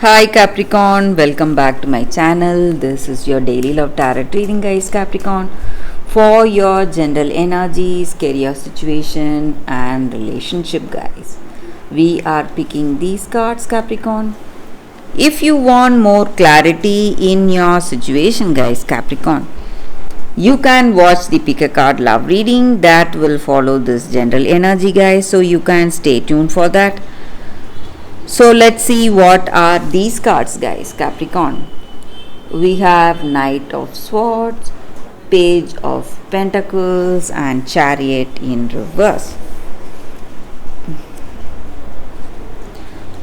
Hi Capricorn, welcome back to my channel. This is your daily love tarot reading, guys. Capricorn, for your general energies, career situation, and relationship, guys. We are picking these cards, Capricorn. If you want more clarity in your situation, guys, Capricorn, you can watch the pick a card love reading that will follow this general energy, guys. So you can stay tuned for that. So let's see what are these cards, guys. Capricorn, we have Knight of Swords, Page of Pentacles, and Chariot in reverse.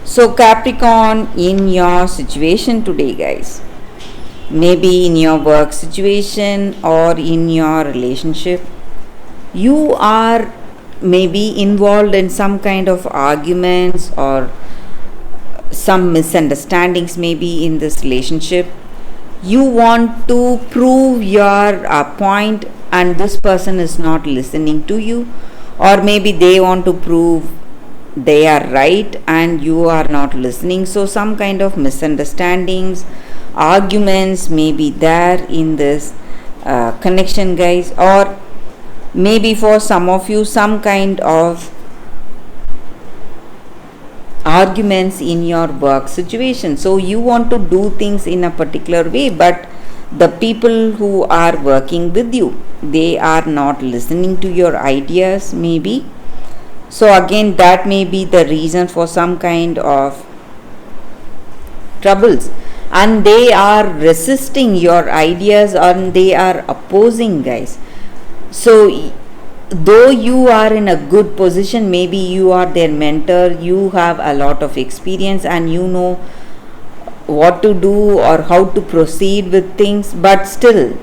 So Capricorn, in your situation today, guys, maybe in your work situation or in your relationship, you are maybe involved in some kind of arguments or some misunderstandings maybe in this relationship. You want to prove your point and this person is not listening to you, or maybe they want to prove they are right and you are not listening. So some kind of misunderstandings, arguments may be there in this connection, guys, or maybe for some of you some kind of arguments in your work situation. So you want to do things in a particular way, but the people who are working with you, they are not listening to your ideas maybe. So again, that may be the reason for some kind of troubles, and they are resisting your ideas and they are opposing, guys. So though you are in a good position, maybe you are their mentor, you have a lot of experience and you know what to do or how to proceed with things, but still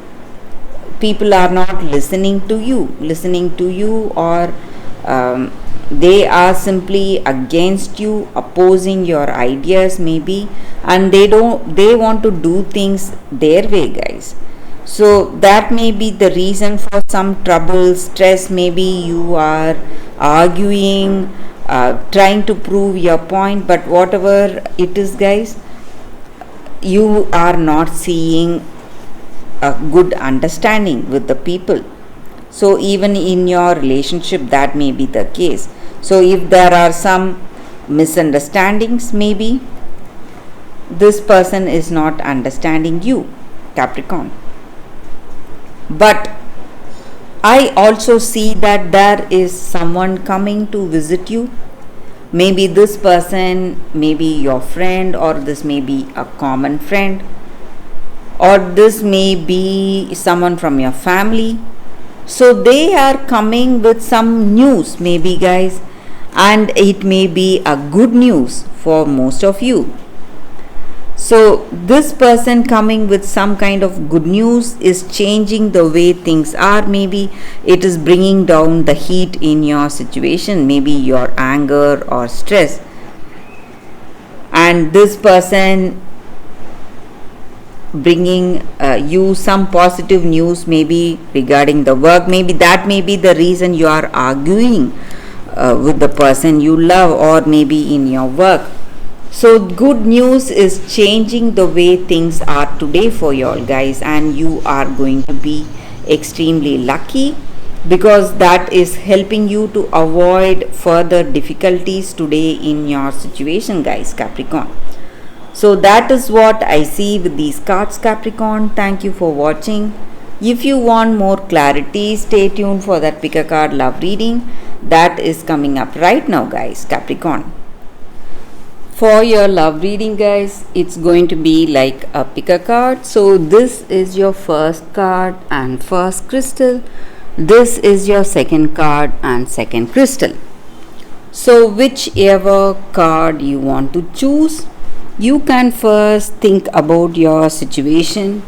people are not listening to you, or they are simply against you, opposing your ideas maybe, and they want to do things their way, guys. So that may be the reason for some trouble, stress. Maybe you are arguing, trying to prove your point, but whatever it is, guys, you are not seeing a good understanding with the people. So even in your relationship, that may be the case. So if there are some misunderstandings, maybe this person is not understanding you, Capricorn. But I also see that there is someone coming to visit you. Maybe this person may be your friend, or this may be a common friend, or this may be someone from your family. So they are coming with some news maybe, guys, and it may be a good news for most of you. So this person coming with some kind of good news is changing the way things are. Maybe it is bringing down the heat in your situation, maybe your anger or stress. And this person bringing you some positive news maybe regarding the work. Maybe that may be the reason you are arguing with the person you love, or maybe in your work. So good news is changing the way things are today for you all, guys, and you are going to be extremely lucky, because that is helping you to avoid further difficulties today in your situation, guys, Capricorn. So that is what I see with these cards, Capricorn. Thank you for watching. If you want more clarity, stay tuned for that pick a card love reading that is coming up right now, guys, Capricorn. For your love reading, guys, it's going to be like a pick a card. So this is your first card and first crystal. This is your second card and second crystal. So whichever card you want to choose, you can first think about your situation.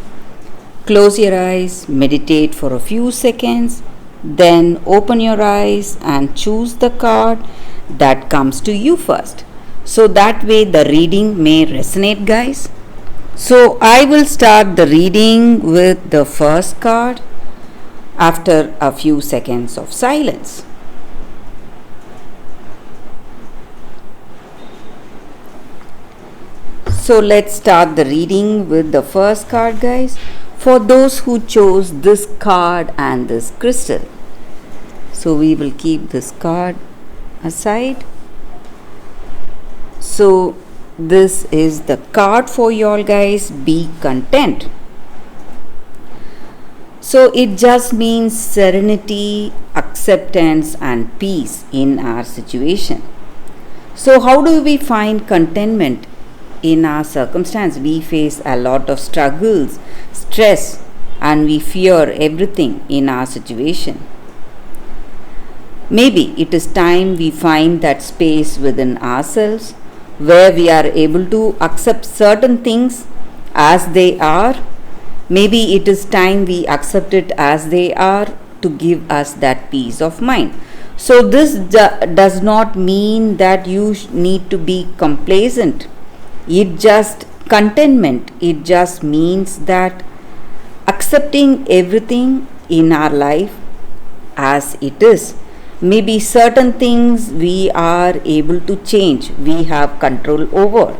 Close your eyes, meditate for a few seconds, then open your eyes and choose the card that comes to you first. So that way the reading may resonate, guys. So I will start the reading with the first card after a few seconds of silence. So let's start the reading with the first card, guys. For those who chose this card and this crystal. So we will keep this card aside. So this is the card for y'all, guys. Be content. So it just means serenity, acceptance and peace in our situation. So how do we find contentment in our circumstance? We face a lot of struggles, stress, and we fear everything in our situation. Maybe it is time we find that space within ourselves where we are able to accept certain things as they are. Maybe it is time we accept it as they are to give us that peace of mind. So this does not mean that you need to be complacent. It just contentment. It just means that accepting everything in our life as it is. Maybe certain things we are able to change, we have control over.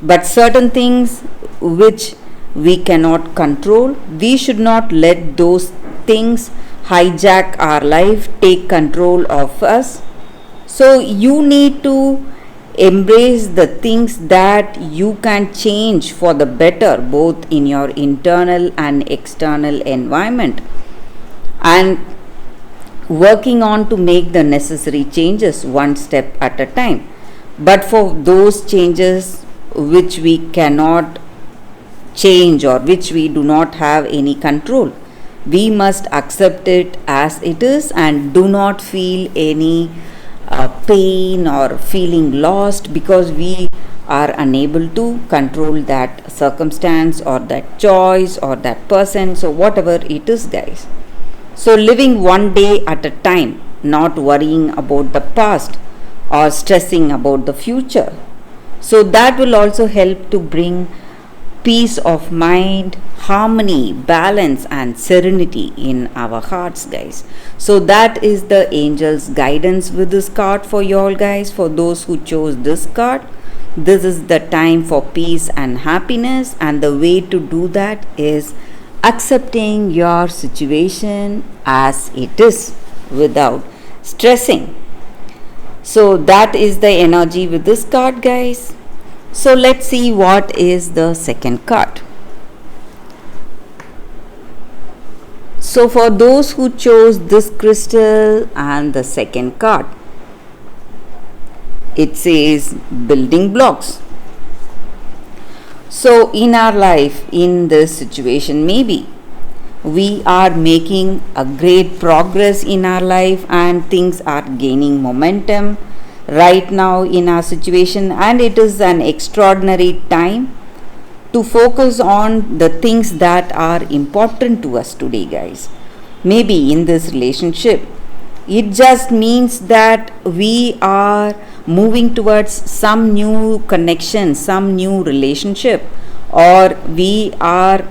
But certain things which we cannot control, we should not let those things hijack our life, take control of us. So you need to embrace the things that you can change for the better, both in your internal and external environment, and working on to make the necessary changes one step at a time. But for those changes which we cannot change or which we do not have any control, we must accept it as it is and do not feel any pain or feeling lost because we are unable to control that circumstance or that choice or that person. So whatever it is, guys. So living one day at a time, not worrying about the past or stressing about the future. So that will also help to bring peace of mind, harmony, balance and serenity in our hearts, guys. So that is the angel's guidance with this card for you all, guys. For those who chose this card, this is the time for peace and happiness, and the way to do that is accepting your situation as it is without stressing. So that is the energy with this card, guys. So let's see what is the second card. So for those who chose this crystal and the second card, it says building blocks. So in our life, in this situation, maybe we are making a great progress in our life and things are gaining momentum right now in our situation, and it is an extraordinary time to focus on the things that are important to us today, guys. Maybe in this relationship, it just means that we are moving towards some new connection, some new relationship, or we are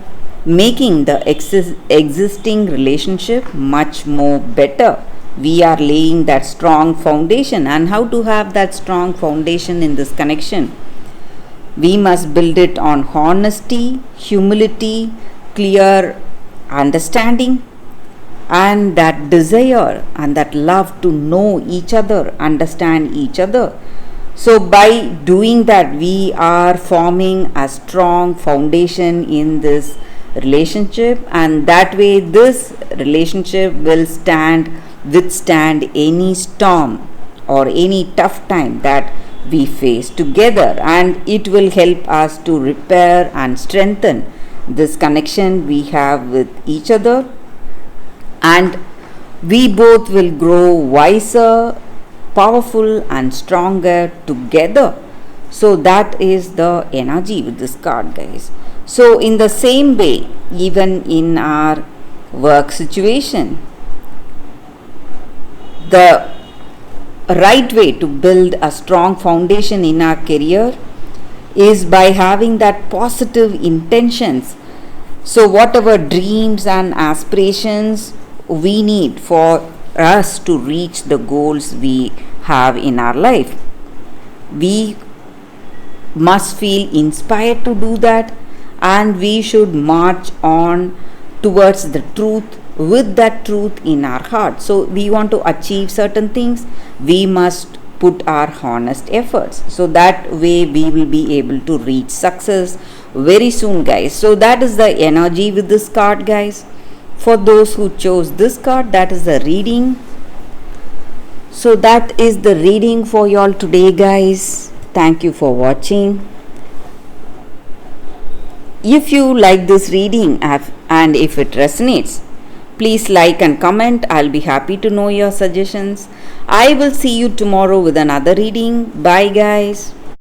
making the existing relationship much more better. We are laying that strong foundation. And how to have that strong foundation in this connection? We must build it on honesty, humility, clear understanding, and that desire and that love to know each other, understand each other. So by doing that, we are forming a strong foundation in this relationship, and that way this relationship will withstand any storm or any tough time that we face together, and it will help us to repair and strengthen this connection we have with each other, and we both will grow wiser, powerful and stronger together. So that is the energy with this card, guys. So in the same way, even in our work situation, the right way to build a strong foundation in our career is by having that positive intentions. So whatever dreams and aspirations we need for us to reach the goals we have in our life, we must feel inspired to do that, and we should march on towards the truth with that truth in our heart. So we want to achieve certain things, we must put our honest efforts, so that way we will be able to reach success very soon, guys. So that is the energy with this card, guys. For those who chose this card, that is the reading. So that is the reading for y'all today, guys. Thank you for watching. If you like this reading and if it resonates, please like and comment. I'll be happy to know your suggestions. I will see you tomorrow with another reading. Bye, guys.